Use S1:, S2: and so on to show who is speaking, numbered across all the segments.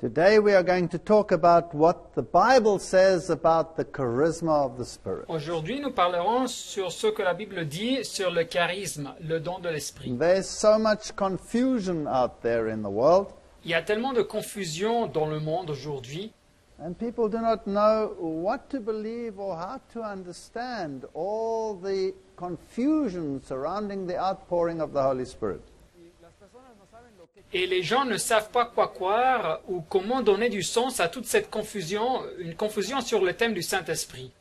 S1: Today we are going to talk about what the Bible says about the charisma of the Spirit.
S2: Aujourd'hui, nous parlerons sur ce que la Bible dit sur le charisme, le don de l'esprit.
S1: There's so much confusion out there in the world,
S2: Il y a tellement de confusion dans le monde aujourd'hui,
S1: and people do not know what to believe or how to understand all the confusion surrounding the outpouring of the Holy Spirit.
S2: et les gens ne savent pas quoi croire ou comment donner du sens à toute cette confusion, une confusion sur le thème du Saint-Esprit.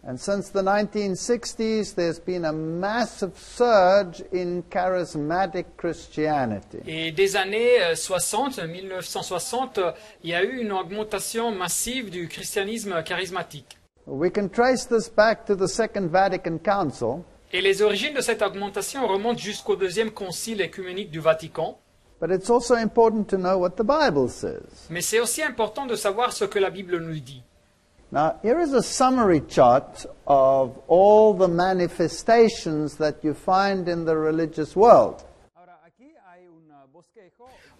S1: And since the 1960s, there's been a massive surge in charismatic Christianity.
S2: Et des années 1960, il y a eu une augmentation massive du christianisme charismatique.
S1: We can trace this back to the Second Vatican Council,
S2: Et les origines de cette augmentation remontent jusqu'au deuxième concile écuménique du Vatican.
S1: but it's also important to know what the Bible says.
S2: Mais c'est aussi important de savoir ce que la Bible nous dit.
S1: Now, here is a summary chart of all the manifestations that you find in the religious world.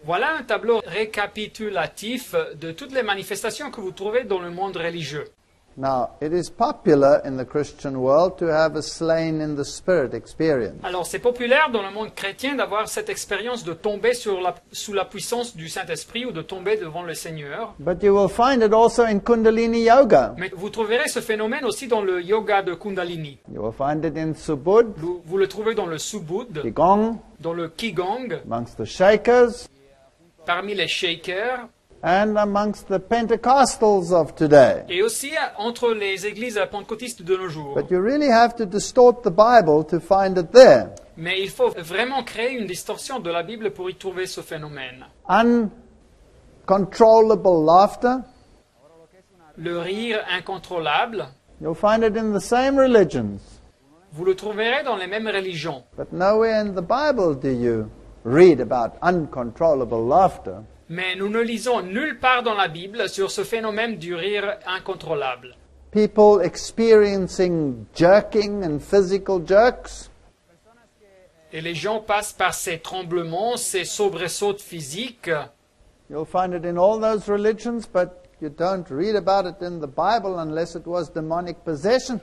S2: Voilà un tableau récapitulatif de toutes les manifestations que vous trouvez dans le monde religieux.
S1: Now, it is popular in the Christian world to have a slain in the spirit experience.
S2: Alors c'est populaire dans le monde chrétien d'avoir cette expérience de tomber sous la puissance du Saint-Esprit ou de tomber devant le Seigneur.
S1: But you will find it also in Kundalini Yoga.
S2: Mais vous trouverez ce phénomène aussi dans le yoga de Kundalini.
S1: You will find it in Subud,
S2: Vous le trouvez dans le Subud,
S1: Qigong,
S2: dans le Qigong,
S1: amongst the Shakers,
S2: parmi les Shakers,
S1: and amongst the Pentecostals of today.
S2: et aussi entre les églises pentecôtistes de nos jours.
S1: But you really have to distort the Bible to find it there.
S2: Mais il faut vraiment créer une distorsion de la Bible pour y trouver ce phénomène.
S1: Uncontrollable laughter,
S2: Le rire incontrôlable,
S1: you'll find it in the same religions.
S2: vous le trouverez dans les mêmes religions.
S1: But nowhere in the Bible do you read about uncontrollable laughter.
S2: Mais nous ne lisons nulle part dans la Bible sur ce phénomène du rire incontrôlable.
S1: People experiencing jerking and physical jerks,
S2: Et les gens passent par ces tremblements, ces soubresauts physiques.
S1: you'll find it in all those religions, but you don't read about it in the Bible unless it was demonic possession.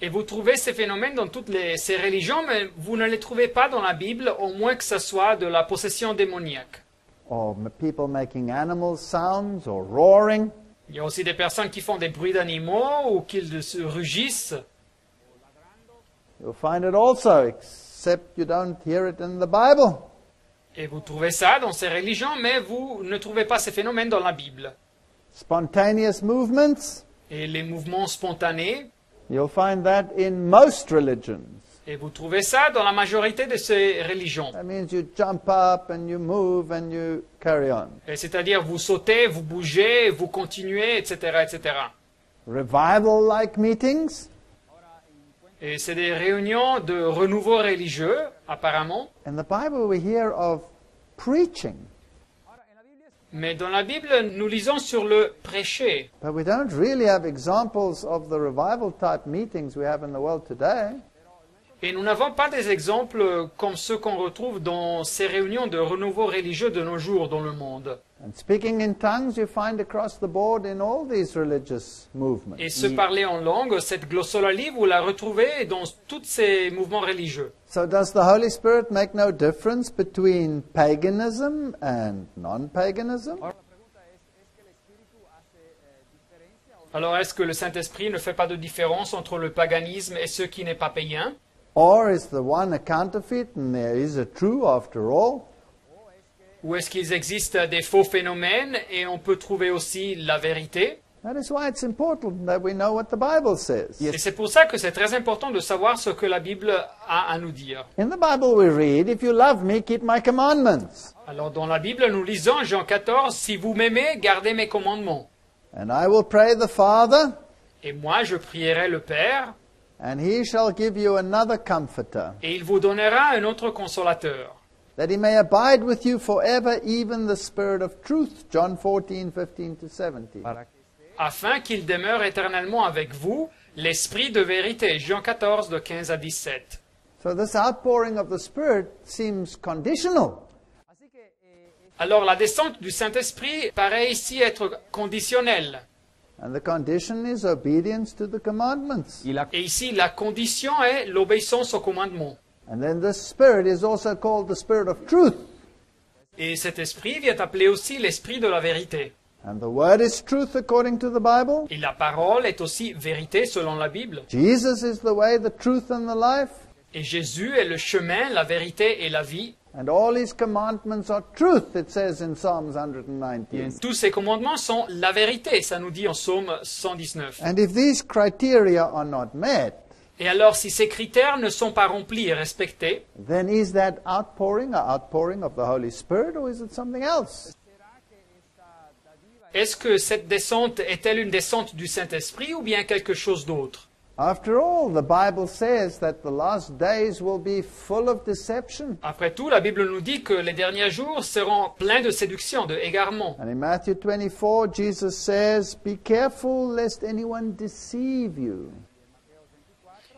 S2: Et vous trouvez ces phénomènes dans toutes ces religions, mais vous ne les trouvez pas dans la Bible, au moins que ce soit de la possession démoniaque.
S1: Or people making animal sounds or roaring.
S2: Il y a aussi des personnes qui font des bruits d'animaux ou qui se rugissent.
S1: You'll find it also, except you don't hear it in the Bible.
S2: Et vous trouvez ça dans ces religions, mais vous ne trouvez pas ces phénomènes dans la Bible.
S1: Spontaneous movements,
S2: Et les mouvements spontanés,
S1: you'll find that in most religions.
S2: et vous trouvez ça dans la majorité de ces religions.
S1: That means you jump up and you move and you carry on.
S2: Et c'est-à-dire vous sautez, vous bougez, vous continuez, etc., etc.
S1: Revival-like meetings,
S2: Et c'est des réunions de renouveau religieux, apparemment.
S1: in the Bible we hear of preaching,
S2: Mais dans la Bible, nous lisons sur le prêcher.
S1: but we don't really have examples of the revival type meetings we have in the world today.
S2: Et nous n'avons pas des exemples comme ceux qu'on retrouve dans ces réunions de renouveau religieux de nos jours dans le monde.
S1: And speaking in tongues you find across the board in all these religious movements.
S2: Et se parler en langue, cette glossolalie, vous la retrouvez dans tous ces mouvements religieux.
S1: So does the Holy Spirit make no difference between paganism and non-paganism?
S2: Alors est-ce que le Saint-Esprit ne fait pas de différence entre le paganisme et ce qui n'est pas païen?
S1: Or is the one a counterfeit and there is a true after all?
S2: Ou est-ce qu'il existe des faux phénomènes et on peut trouver aussi la vérité?
S1: That is why it's important that we know what the Bible says.
S2: Et c'est pour ça que c'est très important de savoir ce que la Bible a à nous dire.
S1: In the Bible we read, if you love me, keep my commandments.
S2: Alors dans la Bible, nous lisons Jean 14, « Si vous m'aimez, gardez mes commandements.
S1: And I will pray the Father,
S2: Et moi, je prierai le Père,
S1: and he shall give you another comforter,
S2: et il vous donnera un autre consolateur,
S1: that he may abide with you forever, even the Spirit of truth. John 14:15-17.
S2: afin qu'il demeure éternellement avec vous, l'Esprit de vérité. » Jean 14, de 15 à 17.
S1: So this outpouring of the Spirit seems conditional.
S2: Alors la descente du Saint-Esprit paraît ici être conditionnelle.
S1: And the condition is obedience to the commandments.
S2: Et ici, la condition est l'obéissance au commandement.
S1: And then the Spirit is also called the Spirit of truth.
S2: Et cet esprit vient appeler aussi l'esprit de la vérité.
S1: And the Word is truth according to the Bible.
S2: Et la parole est aussi vérité selon la Bible.
S1: Jesus is the way, the truth, and the life.
S2: Et Jésus est le chemin, la vérité et la vie.
S1: And all His commandments are truth, it says in Psalms 119.
S2: Tous ces commandements sont la vérité, ça nous dit en Psaume 119.
S1: And if these criteria are not met,
S2: Et alors, si ces critères ne sont pas remplis et respectés,
S1: then is that outpouring of the Holy Spirit, or is it something else?
S2: est-ce que cette descente est-elle une descente du Saint-Esprit ou bien quelque chose d'autre?
S1: After all, the Bible says that the last days will be full of deception.
S2: Après tout, la Bible nous dit que les derniers jours seront pleins de séduction, de égarement.
S1: And in Matthew 24, Jesus says, "Be careful lest anyone deceive you."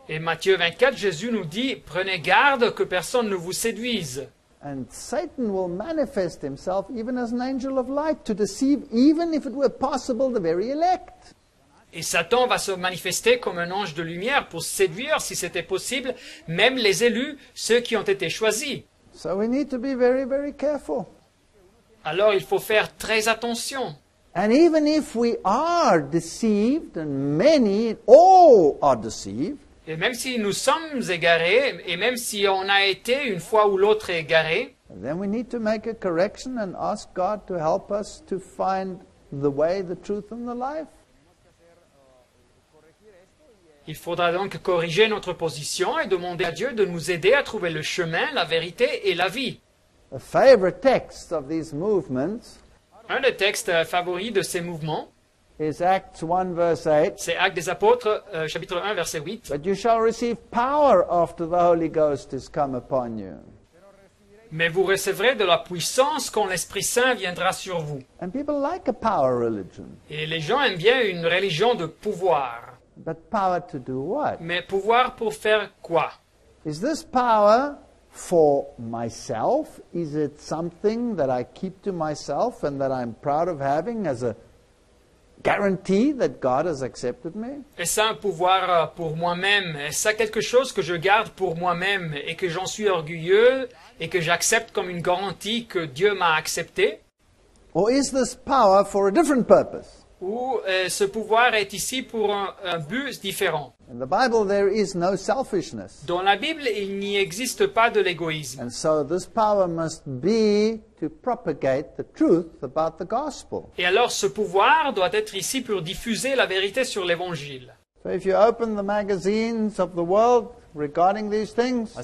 S2: Et Matthieu 24, Jésus nous dit, prenez garde que personne ne vous séduise.
S1: And Satan will manifest himself even as an angel of light to deceive, even if it were possible, the very elect.
S2: Et Satan va se manifester comme un ange de lumière pour séduire, si c'était possible, même les élus, ceux qui ont été choisis.
S1: So we need to be very, very careful.
S2: Alors il faut faire très attention.
S1: And even if we are deceived, and many, all are deceived,
S2: Et même si nous sommes égarés, et même si on a été une fois ou l'autre égarés,
S1: then we need to make a correction and ask God to help us to find the way, the truth, and the life.
S2: il faudra donc corriger notre position et demander à Dieu de nous aider à trouver le chemin, la vérité et la vie.
S1: A favorite text of these movements
S2: Un des textes favoris de ces mouvements,
S1: is Acts 1 verse 8.
S2: c'est Actes des Apôtres, chapitre 1, verset 8.
S1: But you shall receive power after the Holy Ghost is come upon you.
S2: Mais vous recevrez de la puissance quand l'Esprit Saint viendra sur vous.
S1: And people like a power religion.
S2: Et les gens aiment bien une religion de pouvoir.
S1: But power to do what?
S2: Mais pouvoir pour faire quoi?
S1: Is this power for myself? Is it something that I keep to myself and that I'm proud of having as a guarantee that God has accepted me?
S2: Est-ce un pouvoir pour moi-même? Est-ce quelque chose que je garde pour moi-même et que j'en suis orgueilleux et que j'accepte comme une garantie que Dieu m'a accepté?
S1: Or is this power for a different purpose?
S2: Ou ce pouvoir est ici pour un but différent?
S1: In the Bible there is no selfishness.
S2: Dans la Bible, il n'y existe pas de l'égoïsme.
S1: And so this power must be to propagate the truth about the gospel.
S2: Et alors ce pouvoir doit être ici pour diffuser la vérité sur l'Évangile.
S1: So if you open the magazines of the world regarding these things,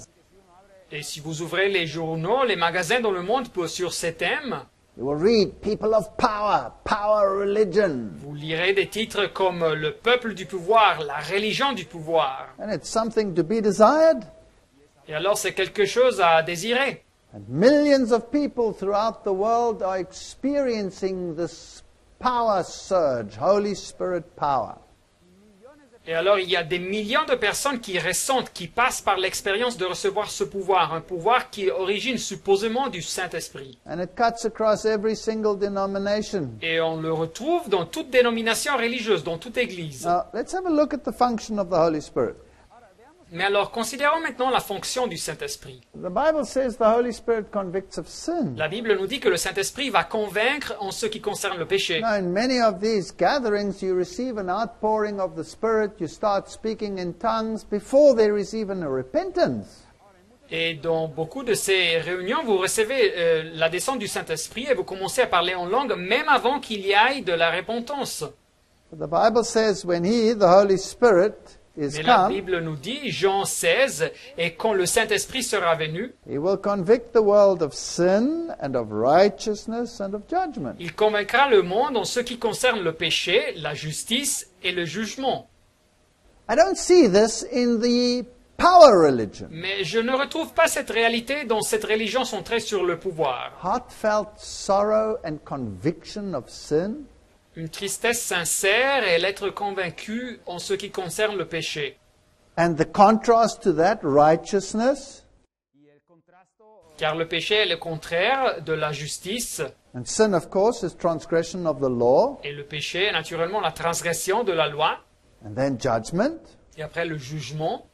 S2: Et si vous ouvrez les journaux, les magasins dans le monde sur ces thèmes,
S1: you will read people of power, power religion.
S2: vous lirez des titres comme le peuple du pouvoir, la religion du pouvoir.
S1: And it's something to be desired.
S2: Et alors c'est quelque chose à désirer.
S1: And millions of people throughout the world are experiencing this power surge, Holy Spirit power.
S2: Et alors il y a des millions de personnes qui ressentent, qui passent par l'expérience de recevoir ce pouvoir, un pouvoir qui est origine supposément du Saint-Esprit.
S1: And it cuts across every single denomination.
S2: Et on le retrouve dans toute dénomination religieuse, dans toute église.
S1: Now, let's have a look at the function of the Holy Spirit.
S2: Mais alors, considérons maintenant la fonction du Saint-Esprit.
S1: The Bible says the Holy Spirit convicts of sin.
S2: La Bible nous dit que le Saint-Esprit va convaincre en ce qui concerne le péché.
S1: Now, in many of these gatherings, you receive an outpouring of the Spirit. You start speaking in tongues before there is even a repentance.
S2: Et dans beaucoup de ces réunions, vous recevez la descente du Saint-Esprit et vous commencez à parler en langue même avant qu'il y aille de la repentance.
S1: But the Bible says when He, the Holy Spirit, is
S2: Mais la
S1: come,
S2: Bible nous dit, Jean 16, et quand le Saint-Esprit sera venu,
S1: He will convict the world of sin and of righteousness and of judgment.
S2: il convaincra le monde en ce qui concerne le péché, la justice et le jugement.
S1: I don't see this in the power religion.
S2: Mais je ne retrouve pas cette réalité dans cette religion centrée sur le pouvoir.
S1: Heartfelt sorrow and conviction of sin.
S2: Une tristesse sincère et l'être convaincu en ce qui concerne le péché.
S1: And the contrast to that, righteousness.
S2: Car le péché est le contraire de la justice,
S1: And sin, of course, is transgression of the law,
S2: et le péché est naturellement la transgression de la loi,
S1: and then judgment.
S2: et après le jugement.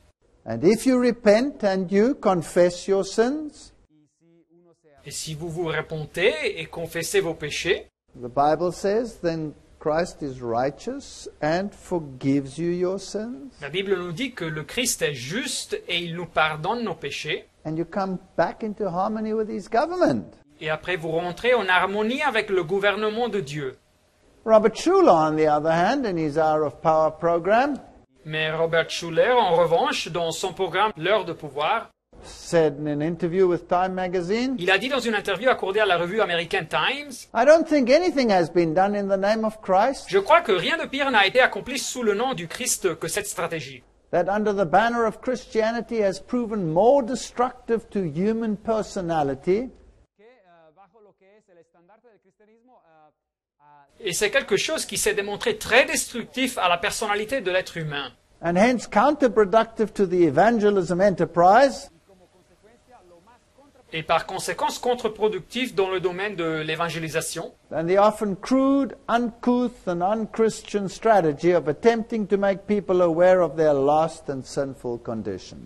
S1: And if you repent and you confess your sins,
S2: Et si vous vous repentez et confessez vos péchés,
S1: the Bible says, then Christ is righteous and forgives you your sins,
S2: la Bible nous dit que le Christ est juste et il nous pardonne nos péchés.
S1: and you come back into harmony with His government.
S2: Et après vous rentrez en harmonie avec le gouvernement de Dieu.
S1: Robert Schuller, on the other hand, in his Hour of Power program,
S2: Mais Robert Schuller, en revanche, dans son programme L'heure de pouvoir,
S1: said in an interview with Time magazine,
S2: il a dit dans une interview accordée à la revue American Times,
S1: I don't think anything has been done in the name of Christ
S2: « Je crois que rien de pire n'a été accompli sous le nom du Christ que cette stratégie.
S1: that under the banner of Christianity has proven more destructive to human personality
S2: Et c'est quelque chose qui s'est démontré très destructif à la personnalité de l'être humain.
S1: and hence counterproductive to the evangelism enterprise
S2: Et par conséquent contre-productif dans le domaine de l'évangélisation
S1: than the often crude, uncouth, and unchristian strategy of attempting to make people aware of their lost and sinful condition.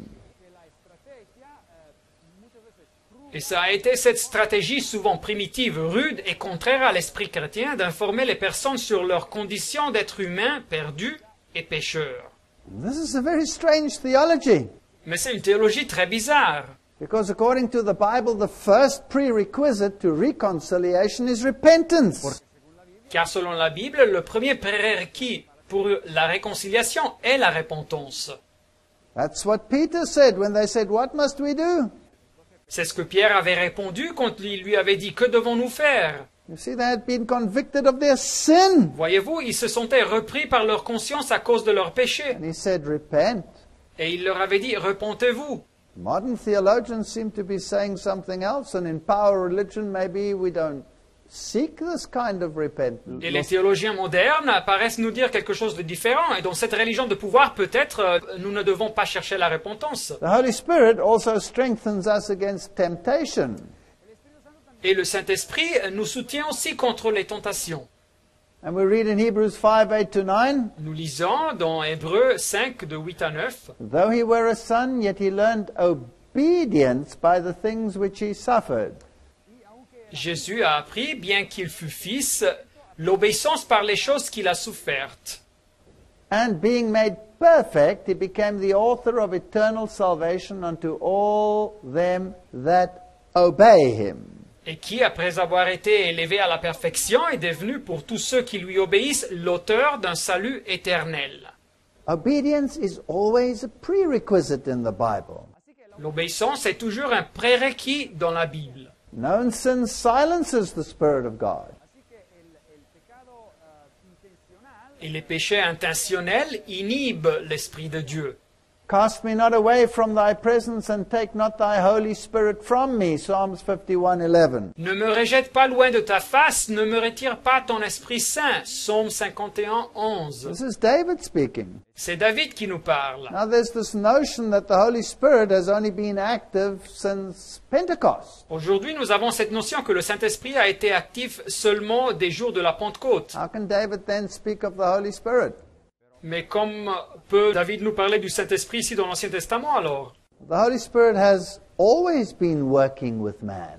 S2: Et ça a été cette stratégie souvent primitive, rude et contraire à l'esprit chrétien d'informer les personnes sur leur condition d'être humain perdu et pécheur.
S1: This is a very strange theology,
S2: Mais c'est une théologie très bizarre.
S1: because according to the Bible, the first prerequisite to reconciliation is repentance.
S2: Car selon la Bible, le premier prérequis pour la réconciliation est la repentance.
S1: That's what Peter said when they said, what must we do?
S2: C'est ce que Pierre avait répondu quand il lui avait dit « Que devons-nous faire ?»
S1: You see, they had been convicted of their sin.
S2: Voyez-vous, ils se sentaient repris par leur conscience à cause de leur péché.
S1: And he said, repent.
S2: Et il leur avait dit « Repentez-vous ».
S1: Modern theologians seem to be saying something else, and in power religion, maybe we don't seek this kind of repentance.
S2: Et les théologiens modernes paraissent nous dire quelque chose de différent. Et dans cette religion de pouvoir, peut-être, nous ne devons pas chercher la repentance.
S1: The Holy Spirit also strengthens us against temptation.
S2: Et le Saint-Esprit nous soutient aussi contre les tentations.
S1: And we read in Hebrews 5, 8 to 9,
S2: Nous lisons dans Hébreux 5, de 8 à 9,
S1: though he were a son, yet he learned obedience by the things which he suffered.
S2: Jésus a appris, bien qu'il fût fils, l'obéissance par les choses qu'il a souffertes.
S1: And being made perfect, he became the author of eternal salvation unto all them that obey him.
S2: Et qui, après avoir été élevé à la perfection, est devenu pour tous ceux qui lui obéissent l'auteur d'un salut éternel.
S1: Obedience is always a prerequisite in the Bible.
S2: L'obéissance est toujours un prérequis dans la Bible.
S1: Known sin silences the Spirit of God.
S2: Et les péchés intentionnels inhibent l'Esprit de Dieu.
S1: Cast me not away from thy presence and take not thy Holy Spirit from me. Psalms 51:11.
S2: Ne me rejette pas loin de ta face, ne me retire pas ton Esprit Saint. Psaume 51, 11.
S1: This is David speaking.
S2: C'est David qui nous parle.
S1: Now there's this notion that the Holy Spirit has only been active since Pentecost.
S2: Aujourd'hui, nous avons cette notion que le Saint-Esprit a été actif seulement des jours de la Pentecôte.
S1: How can David then speak of the Holy Spirit?
S2: Mais comme peut David nous parler du Saint-Esprit ici dans l'Ancien Testament alors?
S1: The Holy Spirit has always been working with man.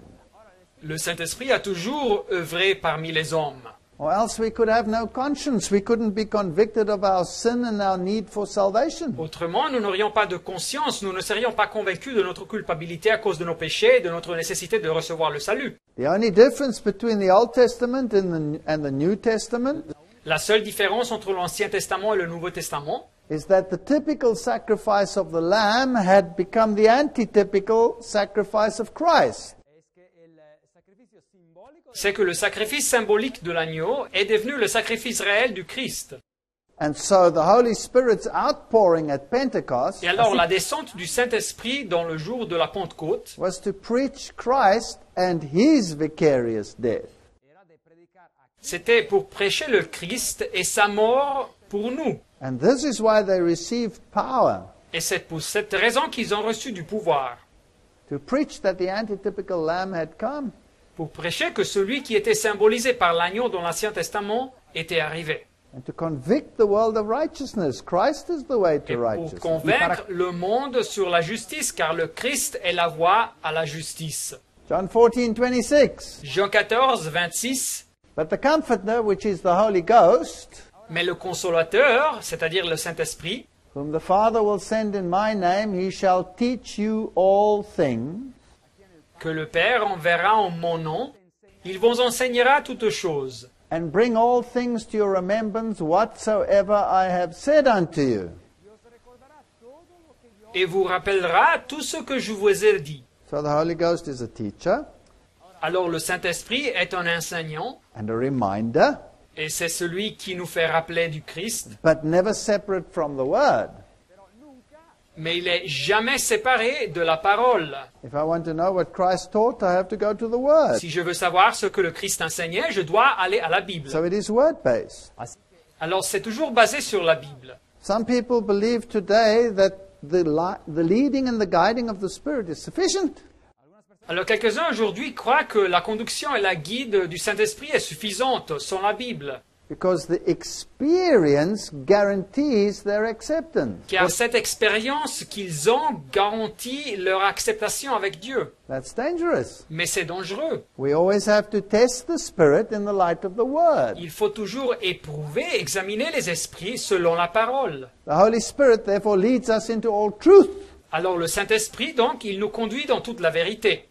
S2: Le Saint-Esprit a toujours œuvré parmi les hommes.
S1: Or else we could have no conscience. We couldn't be convicted of our sin and our need for salvation.
S2: Autrement, nous n'aurions pas de conscience, nous ne serions pas convaincus de notre culpabilité à cause de nos péchés et de notre nécessité de recevoir le salut.
S1: The only difference between the Old Testament and the New Testament
S2: La seule différence entre l'Ancien Testament et le Nouveau Testament,
S1: is that the typical sacrifice of the lamb had become the antitypical sacrifice of Christ.
S2: c'est que le sacrifice symbolique de l'agneau est devenu le sacrifice réel du Christ.
S1: And so the Holy Spirit's outpouring at Pentecost
S2: Et alors la descente du Saint-Esprit dans le jour de la Pentecôte
S1: was to preach Christ and his vicarious death.
S2: c'était pour prêcher le Christ et sa mort pour nous.
S1: And this is why they received power.
S2: Et c'est pour cette raison qu'ils ont reçu du pouvoir.
S1: to preach that the antitypical lamb had come.
S2: pour prêcher que celui qui était symbolisé par l'agneau dans l'Ancien Testament était arrivé.
S1: And to convict the world of righteousness. Christ is the way
S2: Et
S1: to
S2: pour
S1: righteousness.
S2: convaincre le monde sur la justice, car le Christ est la voie à la justice.
S1: John 14:26.
S2: Jean 14, 26.
S1: But the Comforter, which is the Holy Ghost,
S2: Mais le consolateur, c'est-à-dire le Saint-Esprit,
S1: whom the Father will send in my name, he shall teach you all things,
S2: que le Père enverra en mon nom, il vous enseignera toutes choses,
S1: and bring all things to your remembrance whatsoever I have said unto you.
S2: et vous rappellera tout ce que je vous ai dit.
S1: So the Holy Ghost is a teacher
S2: Alors le Saint-Esprit est un enseignant,
S1: and a reminder,
S2: et c'est celui qui nous fait rappeler du Christ,
S1: but never separate from the Word.
S2: mais il est jamais séparé de la parole.
S1: If I want to know what Christ taught, I have to go to the Word.
S2: Si je veux savoir ce que le Christ enseignait, je dois aller à la Bible.
S1: So it is Word-based.
S2: Alors c'est toujours basé sur la Bible.
S1: Some people believe today that the leading and the guiding of the Spirit is sufficient.
S2: Alors quelques-uns aujourd'hui croient que la conduction et la guide du Saint-Esprit est suffisante sans la Bible,
S1: Because the experience guarantees their acceptance.
S2: car cette expérience qu'ils ont garantit leur acceptation avec Dieu.
S1: That's dangerous.
S2: Mais c'est dangereux.
S1: We always have to test the Spirit in the light of the Word.
S2: Il faut toujours éprouver, examiner les esprits selon la parole.
S1: The Holy Spirit therefore leads us into all truth.
S2: Alors le Saint-Esprit, donc, il nous conduit dans toute la vérité.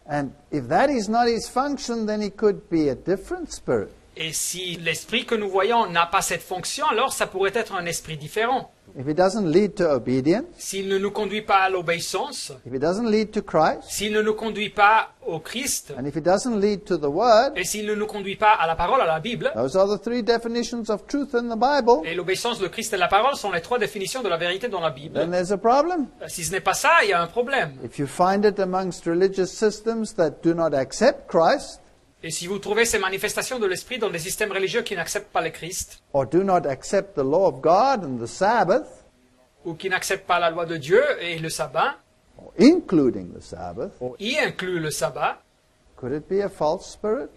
S1: And if that is not his function, then it could be a different spirit.
S2: Et si l'esprit que nous voyons n'a pas cette fonction, alors ça pourrait être un esprit différent.
S1: If it doesn't lead to obedience,
S2: S'il ne nous conduit pas à l'obéissance,
S1: if it doesn't lead to Christ,
S2: s'il ne nous conduit pas au Christ,
S1: and if it doesn't lead to the Word,
S2: et s'il ne nous conduit pas à la parole, à la Bible,
S1: those are the three definitions of truth in the Bible,
S2: et l'obéissance, le Christ et la parole sont les trois définitions de la vérité dans la
S1: then
S2: Bible.
S1: there's a problem.
S2: Si ce n'est pas ça, il y a un problème.
S1: If you find it amongst religious systems that do not accept Christ,
S2: Et si vous trouvez ces manifestations de l'esprit dans des systèmes religieux qui n'acceptent pas le Christ,
S1: or do not accept the law of God and the Sabbath,
S2: ou qui n'acceptent pas la loi de Dieu et le sabbat,
S1: or including the Sabbath,
S2: y inclut le sabbat,
S1: could it be a false spirit?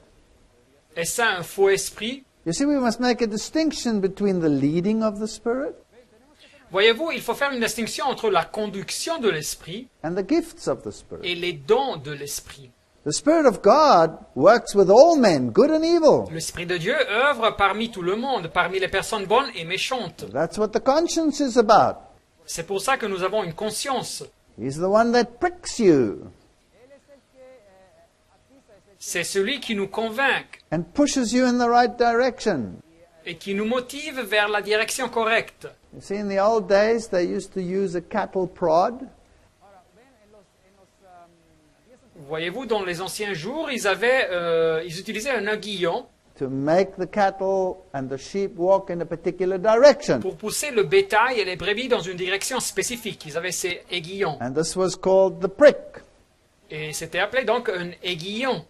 S2: est ça un faux esprit?
S1: You see, we must make a distinction between the leading of the Spirit
S2: Voyez-vous, il faut faire une distinction entre la conduction de l'esprit
S1: and the gifts of the Spirit.
S2: et les dons de l'esprit.
S1: The Spirit of God works with all men, good and evil.
S2: L'esprit de Dieu œuvre parmi tout le monde, parmi les personnes bonnes et méchantes.
S1: That's what the conscience is about.
S2: C'est pour ça que nous avons une conscience.
S1: He's the one that pricks you
S2: C'est celui qui nous convainc
S1: and pushes you in the right direction.
S2: et qui nous motive vers la direction correcte.
S1: You see, in the old days, they used to use a cattle prod.
S2: Voyez-vous, dans les anciens jours, ils utilisaient un aiguillon
S1: To make the cattle and the sheep walk in a particular direction.
S2: pour pousser le bétail et les brebis dans une direction spécifique. Ils avaient ces aiguillons.
S1: And this was called the prick.
S2: Et c'était appelé donc un aiguillon.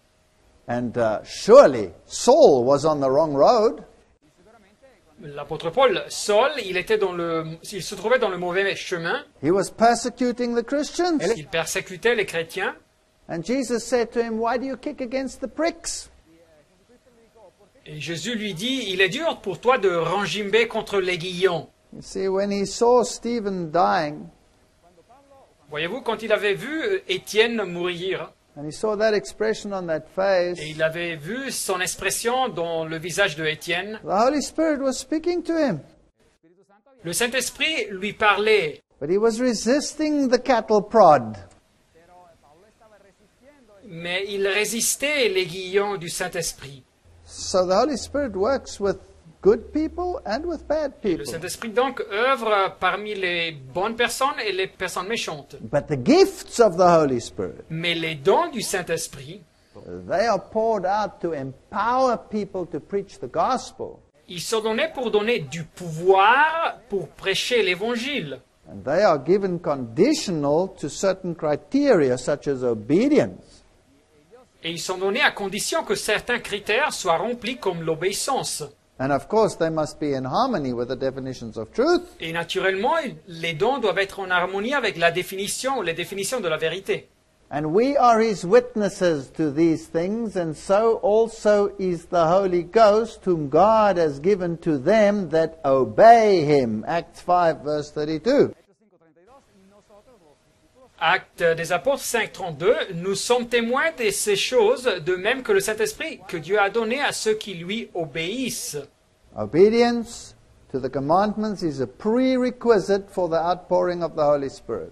S1: And surely Saul was on the wrong road.
S2: L'apôtre Paul, Saul, il se trouvait dans le mauvais chemin.
S1: He was persecuting the Christians.
S2: Il persécutait les chrétiens.
S1: And Jesus said to him, "Why do you kick against the pricks?"
S2: Et Jésus lui dit, il est dur pour toi de rengimber contre l'aiguillon.
S1: You see, when he saw Stephen dying,
S2: Voyez-vous, quand il avait vu Étienne mourir,
S1: and he saw that expression on that face,
S2: et il avait vu son expression dans le visage de Étienne,
S1: the Holy Spirit was speaking to him.
S2: le Saint-Esprit lui parlait,
S1: But he was resisting the cattle prod.
S2: mais il résistait l'aiguillon du Saint-Esprit.
S1: So the Holy Spirit works with good people and with bad
S2: Le
S1: people.
S2: Saint-Esprit donc œuvre parmi les bonnes personnes et les personnes méchantes.
S1: But the gifts of the Holy Spirit,
S2: Mais les dons du Saint-Esprit,
S1: they are poured out to empower people to preach the gospel.
S2: ils sont donnés pour donner du pouvoir pour prêcher l'Évangile.
S1: And they are given conditional to certain criteria such as obedience.
S2: Et ils sont donnés à condition que certains critères soient remplis comme l'obéissance.
S1: And of course, they must be in harmony with the definitions of truth.
S2: Et naturellement, les dons doivent être en harmonie avec la définition ou les définitions de la vérité.
S1: And we are his witnesses to these things, and so also is the Holy Ghost, whom God has given to them that obey him. Acts 5, verse 32.
S2: Actes des Apôtres 5.32, nous sommes témoins de ces choses, de même que le Saint-Esprit que Dieu a donné à ceux qui lui obéissent.
S1: Obedience to the commandments is a prerequisite for the outpouring of the Holy Spirit.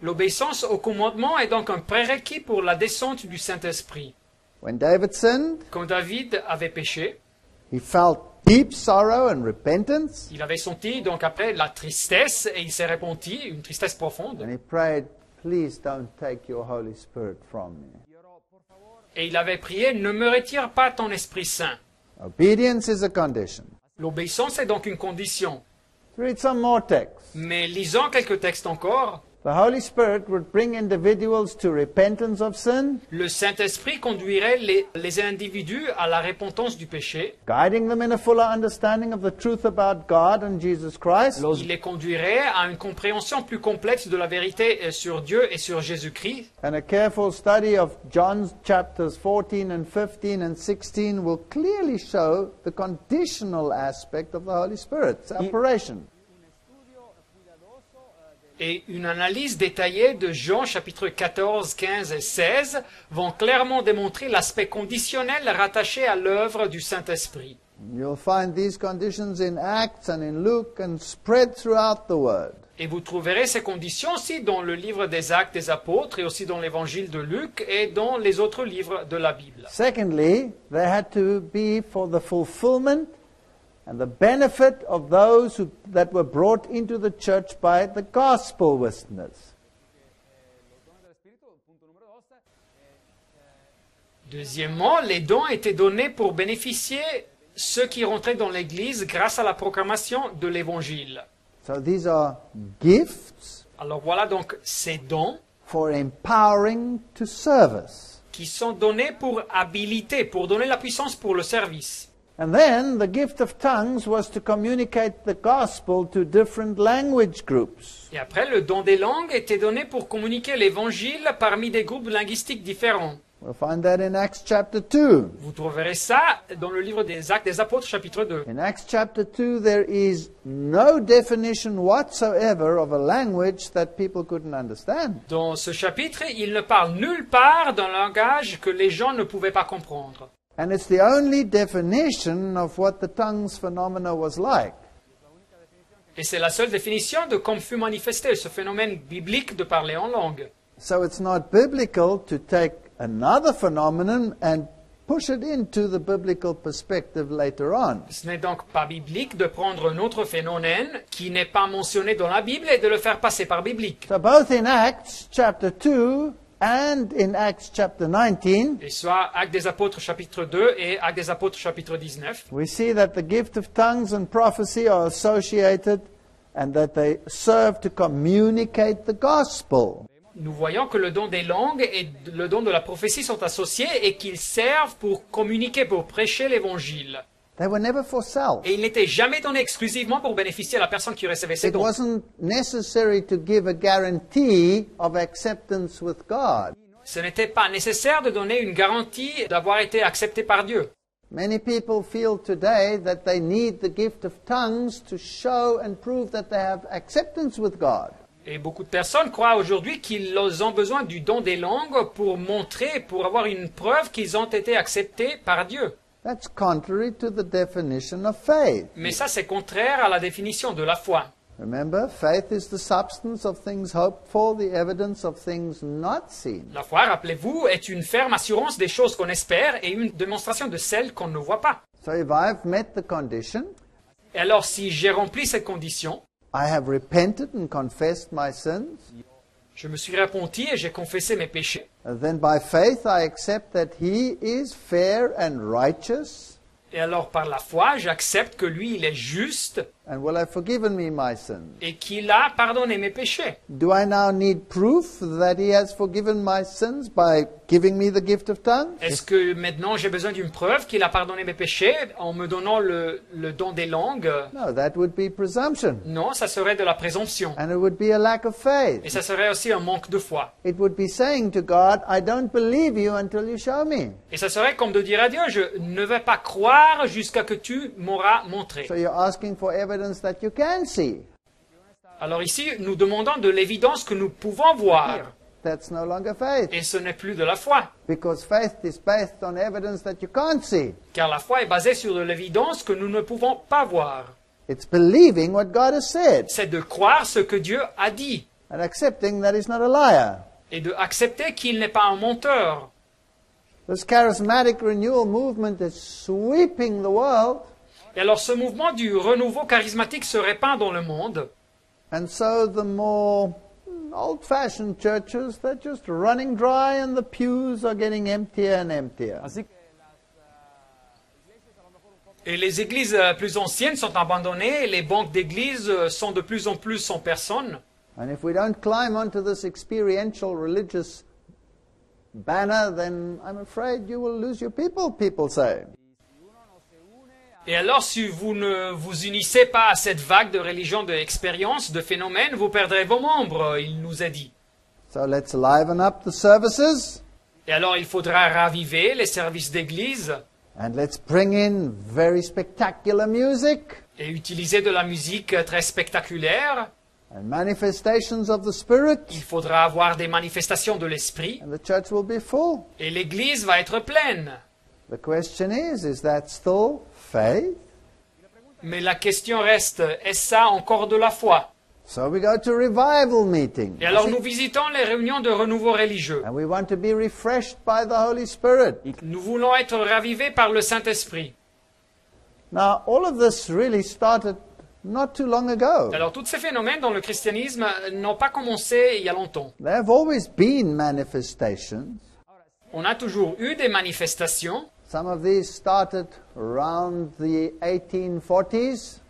S2: L'obéissance au commandement est donc un prérequis pour la descente du Saint-Esprit.
S1: When David sinned,
S2: Quand David avait péché,
S1: he felt deep sorrow and repentance,
S2: il avait senti donc après la tristesse et il s'est repenti, une tristesse
S1: and
S2: profonde.
S1: he prayed, please don't take your Holy Spirit from me.
S2: Et il avait prié, ne me retire pas ton Esprit Saint.
S1: Obedience is a condition.
S2: L'obéissance est donc une condition.
S1: Let's read some more texts.
S2: Mais lisons quelques textes encore.
S1: The Holy Spirit would bring individuals to repentance of sin,
S2: Le Saint-Esprit conduirait les individus à la repentance du péché.
S1: guiding them in a fuller understanding of the truth about God and Jesus Christ,
S2: Il les conduirait à une compréhension plus complète de la vérité sur Dieu et sur Jésus-Christ.
S1: and a careful study of John's chapters 14 and 15 and 16 will clearly show the conditional aspect of the Holy Spirit's operation.
S2: Et une analyse détaillée de Jean chapitre 14, 15 et 16 vont clairement démontrer l'aspect conditionnel rattaché à l'œuvre du Saint-Esprit.
S1: You'll find these conditions in Acts and in Luke and spread throughout the Word.
S2: Et vous trouverez ces conditions aussi dans le livre des Actes des Apôtres et aussi dans l'évangile de Luc et dans les autres livres de la Bible.
S1: Secondly, they had to be for the fulfillment and the benefit of those that were brought into the church by the gospel witness.
S2: Deuxièmement, les dons étaient donnés pour bénéficier ceux qui rentraient dans l'Église grâce à la proclamation de l'Évangile.
S1: So these are gifts
S2: Alors voilà donc ces dons
S1: for empowering to service.
S2: qui sont donnés pour habiliter, pour donner la puissance pour le service.
S1: And then the gift of tongues was to communicate the gospel to different language groups.
S2: Et après, le don des langues était donné pour communiquer l'Évangile parmi des groupes linguistiques différents.
S1: We'll find that in Acts chapter 2.
S2: Vous trouverez ça dans le livre des Actes des Apôtres, chapitre 2.
S1: In Acts chapter 2, there is no definition whatsoever of a language that people couldn't understand.
S2: Dans ce chapitre, il ne parle nulle part d'un langage que les gens ne pouvaient pas comprendre.
S1: And it's the only definition of what the tongues phenomena was like.
S2: Et c'est la seule définition de comme fut manifesté ce phénomène biblique de parler en langue.
S1: So it's not biblical to take another phenomenon and push it into the biblical perspective later on.
S2: Ce n'est donc pas biblique de prendre un autre phénomène qui n'est pas mentionné dans la Bible et de le faire passer par biblique.
S1: So both in Acts chapter 2 and in Acts chapter 19,
S2: Et soit Actes des Apôtres chapitre 2 et Actes des Apôtres chapitre 19,
S1: we see that the gift of tongues and prophecy are associated and that they serve to communicate the gospel.
S2: nous voyons que le don des langues et le don de la prophétie sont associés et qu'ils servent pour communiquer, pour prêcher l'Évangile.
S1: They were never for self.
S2: Et il n'était jamais donné exclusivement pour bénéficier à la personne qui recevait ces
S1: It
S2: dons.
S1: wasn't necessary to give a guarantee of acceptance with God.
S2: Ce n'était pas nécessaire de donner une garantie d'avoir été accepté par Dieu.
S1: Many people feel today that they need the gift of tongues to show and prove that they have acceptance with God.
S2: Et beaucoup de personnes croient aujourd'hui qu'ils ont besoin du don des langues pour montrer, pour avoir une preuve qu'ils ont été acceptés par Dieu.
S1: That's contrary to the definition of faith.
S2: Mais ça, c'est contraire à la définition de la foi.
S1: Remember, faith is the substance of things hoped for, the evidence of things not seen.
S2: La foi, rappelez-vous, est une ferme assurance des choses qu'on espère et une démonstration de celles qu'on ne voit pas.
S1: So if I've met the condition,
S2: Et alors, si j'ai rempli cette condition,
S1: I have repented and confessed my sins,
S2: je me suis repenti et j'ai confessé mes péchés,
S1: then by faith I accept that He is fair and righteous,
S2: et alors par la foi, j'accepte que lui, il est juste
S1: and will have forgiven me my sins.
S2: et qu'il a pardonné mes péchés.
S1: Do I now need proof that he has forgiven my sins by giving me the gift of tongues?
S2: Est-ce que maintenant j'ai besoin d'une preuve qu'il a pardonné mes péchés en me donnant le don des langues?
S1: No, that would be presumption.
S2: Non, ça serait de la présomption.
S1: And it would be a lack of
S2: Et
S1: faith.
S2: ça serait aussi un manque de foi.
S1: It would be saying to God, I don't believe you until you show me.
S2: Et ça serait comme de dire à Dieu, je ne vais pas croire jusqu'à que tu m'auras montré.
S1: So you're asking for evidence that you can see.
S2: Alors ici, nous demandons de l'évidence que nous pouvons voir.
S1: That's no longer faith.
S2: Et ce n'est plus de la foi.
S1: Because faith is based on evidence that you can't see.
S2: Car la foi est basée sur de l'évidence que nous ne pouvons pas voir.
S1: It's believing what God has said
S2: C'est de croire ce que Dieu a dit.
S1: and accepting that he's not a liar.
S2: Et de accepter qu'il n'est pas un menteur.
S1: This charismatic renewal movement is sweeping the world.
S2: Et alors ce mouvement du renouveau charismatique se répand dans le monde.
S1: And so the more old-fashioned churches, they're just running dry and the pews are getting emptier and emptier.
S2: Et les églises plus anciennes sont abandonnées, et les banques d'églises sont de plus en plus sans personne.
S1: And if we don't climb onto this experiential religious banner, then I'm afraid you will lose your people say.
S2: Et alors, si vous ne vous unissez pas à cette vague de religion, d'expérience, de phénomènes, vous perdrez vos membres, il nous a dit.
S1: So let's liven up the services
S2: Et alors, il faudra raviver les services d'église
S1: and let's bring in very spectacular music
S2: et utiliser de la musique très spectaculaire.
S1: and manifestations of the Spirit,
S2: Il faudra avoir des manifestations de l'esprit
S1: and the church will be full.
S2: et l'église va être pleine.
S1: The question is that still faith?
S2: Mais la question reste, est-ce ça encore de la foi?
S1: So we go to revival meetings.
S2: Et alors nous visitons les réunions de renouveau religieux.
S1: And we want to be refreshed by the Holy Spirit.
S2: Nous voulons être ravivés par le Saint-Esprit.
S1: Now, all of this really started not too long ago.
S2: Alors tous ces phénomènes dans le christianisme n'ont pas commencé il y a longtemps.
S1: There have always been manifestations.
S2: On a toujours eu des manifestations.
S1: Some of these started around the 1840s.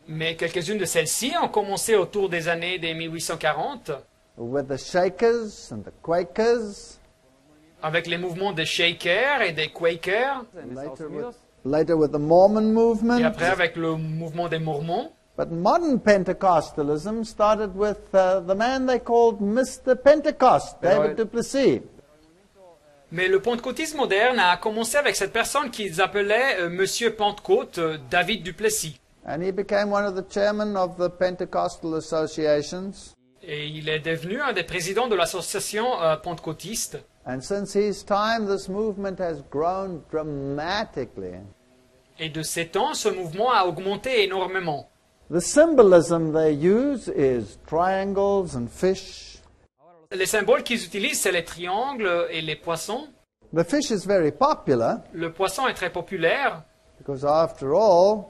S2: Mais quelques-unes de celles-ci ont commencé autour des années des 1840
S1: with the Shakers and the Quakers.
S2: avec les mouvements des Shakers et des Quakers
S1: Later with the Mormon movement.
S2: et après avec le mouvement des Mormons.
S1: But modern Pentecostalism started with the man they called Mr. Pentecost, David Duplessis.
S2: Mais le pentecôtisme moderne a commencé avec cette personne qu'ils appelaient Monsieur Pentecôte, David Duplessis.
S1: And he became one of the chairmen of the Pentecostal associations.
S2: Et il est devenu un des présidents de l'association pentecôtiste.
S1: And since his time, this movement has grown dramatically.
S2: Et de ces temps, ce mouvement a augmenté énormément.
S1: The symbolism they use is triangles and fish.
S2: Les symboles qu'ils utilisent, c'est les triangles et les poissons.
S1: The fish is very popular
S2: Le poisson est très populaire,
S1: because, after all,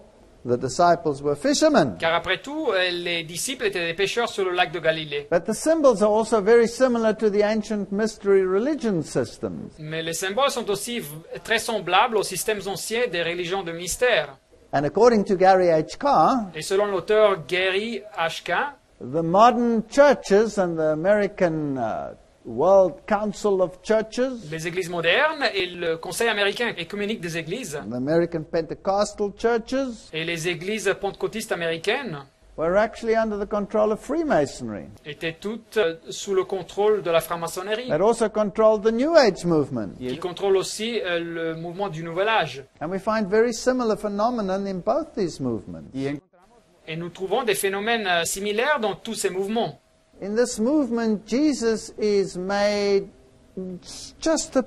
S1: the disciples were fishermen.
S2: car après tout, les disciples étaient des pêcheurs sur le lac de Galilée.
S1: But the symbols are also very similar to the ancient mystery religion systems.
S2: Mais les symboles sont aussi très semblables aux systèmes anciens des religions de mystère.
S1: And according to Gary H. Carr,
S2: Et selon l'auteur Gary H. Carr,
S1: the modern churches and the American World Council of Churches,
S2: les églises modernes et le Conseil américain écuménique des églises
S1: the American Pentecostal churches,
S2: et les églises pentecôtistes américaines
S1: were actually under the control of Freemasonry.
S2: étaient toutes sous le contrôle de la franc-maçonnerie,
S1: It also controlled the New Age movement.
S2: qui contrôle aussi le mouvement du Nouvel Âge.
S1: And we find very similar phenomenon in both these movements.
S2: Et nous trouvons des phénomènes similaires dans tous ces mouvements.
S1: In this movement, Jesus is made just a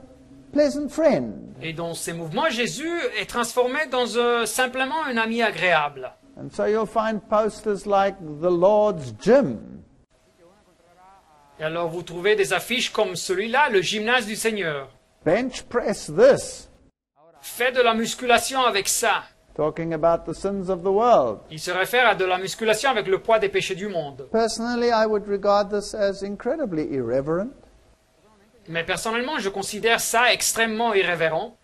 S1: pleasant friend.
S2: Et dans ces mouvements, Jésus est transformé dans simplement un ami agréable.
S1: And so you'll find posters like the Lord's Gym.
S2: Et alors vous trouvez des affiches comme celui-là, le gymnase du Seigneur.
S1: Bench press this,
S2: Fais de la musculation avec ça.
S1: talking about the sins of the world.
S2: Il se réfère à de la musculation avec le poids des péchés du monde.
S1: Personally, I would regard this as incredibly irreverent.
S2: Mais personnellement, je considère ça extrêmement irrévérent.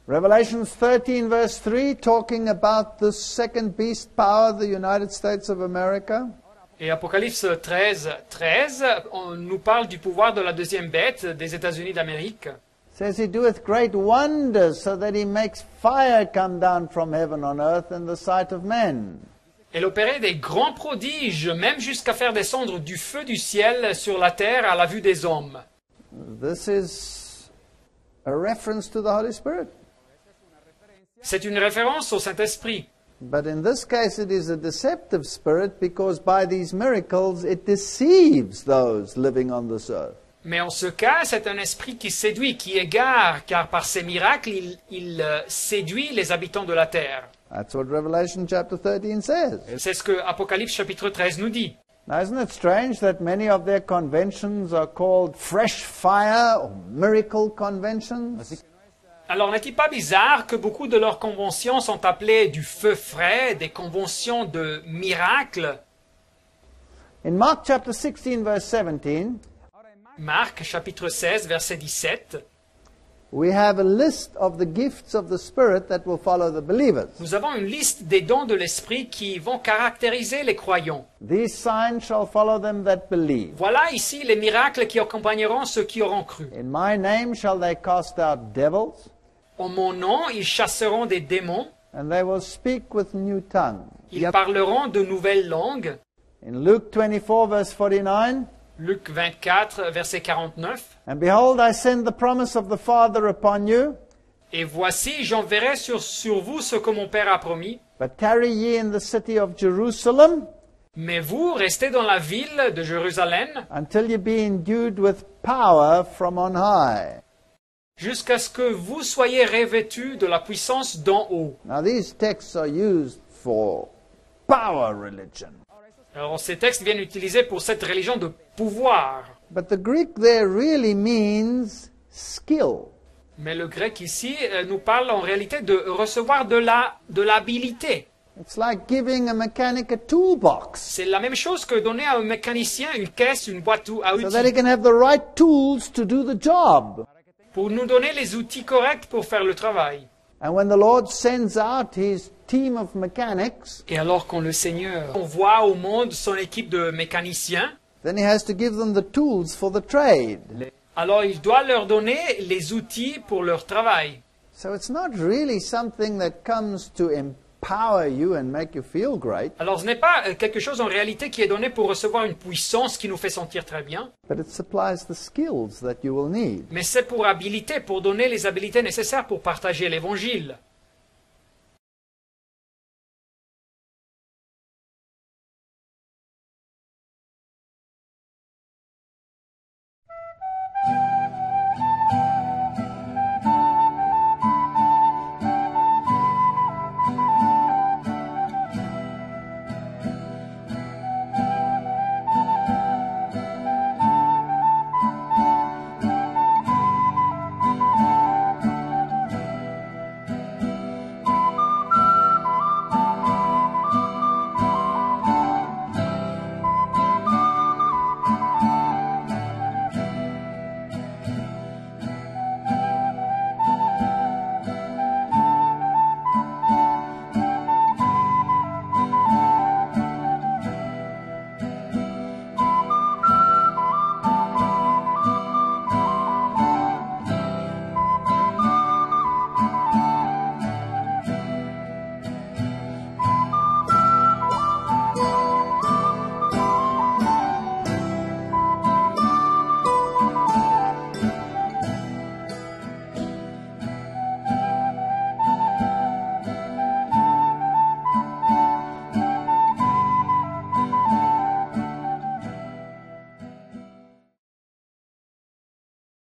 S1: Revelation 13 verse 3, talking about the second beast power, the United States of America.
S2: Et Apocalypse 13 on nous parle du pouvoir de la deuxième bête des États-Unis d'Amérique.
S1: Says he doeth great wonders, so that he makes fire come down from heaven on earth in the sight of men.
S2: Elle opérait des grands prodiges, même jusqu'à faire descendre du feu du ciel sur la terre à la vue des hommes.
S1: This is a reference to the Holy Spirit.
S2: C'est une référence au Saint-Esprit.
S1: But in this case it is a deceptive spirit, because by these miracles it deceives those living on this earth.
S2: Mais en ce cas, c'est un esprit qui séduit, qui égare, car par ses miracles, il séduit les habitants de la terre.
S1: That's what Revelation chapter 13 says.
S2: C'est ce que Apocalypse chapitre 13 nous dit.
S1: Now, isn't it strange that many of their conventions are called fresh fire or miracle conventions?
S2: Alors n'est-il pas bizarre que beaucoup de leurs conventions sont appelées du feu frais, des conventions de miracles?
S1: In Mark chapter 16 verse 17,
S2: Marc chapitre 16 verset 17,
S1: we have a list of the gifts of the Spirit that will follow the believers.
S2: nous avons une liste des dons de l'Esprit qui vont caractériser les croyants.
S1: These signs shall follow them that believe.
S2: Voilà ici les miracles qui accompagneront ceux qui auront cru.
S1: In my name shall they cast out devils,
S2: En mon nom, ils chasseront des démons,
S1: and they will speak with new tongues.
S2: ils parleront de nouvelles langues.
S1: In Luke 24 verse 49,
S2: Luc 24, verset 49.
S1: and behold, I send the promise of the Father upon you,
S2: Et voici, j'enverrai sur vous ce que mon Père a promis.
S1: but tarry ye in the city of Jerusalem
S2: Mais vous, restez dans la ville de Jérusalem
S1: until you be endued with power from on high.
S2: jusqu'à ce que vous soyez revêtus de la puissance d'en haut.
S1: Now these texts are used for power religion.
S2: Alors ces textes viennent utiliser pour cette religion de pouvoir.
S1: But the Greek there really means skill.
S2: Mais le grec ici nous parle en réalité de recevoir de l'habilité.
S1: It's like giving a mechanic a toolbox
S2: C'est la même chose que donner à un mécanicien une caisse, une boîte à
S1: so that he
S2: outils,
S1: can have the right tools to do the job.
S2: pour nous donner les outils corrects pour faire le travail.
S1: And when the Lord sends out his team of mechanics,
S2: Et alors quand le Seigneur envoie au monde son équipe de mécaniciens,
S1: then he has to give them the tools for the trade.
S2: alors il doit leur donner les outils pour leur travail.
S1: So it's not really something that comes to empower you and make you feel great,
S2: Alors ce n'est pas quelque chose en réalité qui est donné pour recevoir une puissance qui nous fait sentir très bien,
S1: but it supplies the skills that you will need.
S2: mais c'est pour habiliter, pour donner les habilités nécessaires pour partager l'évangile.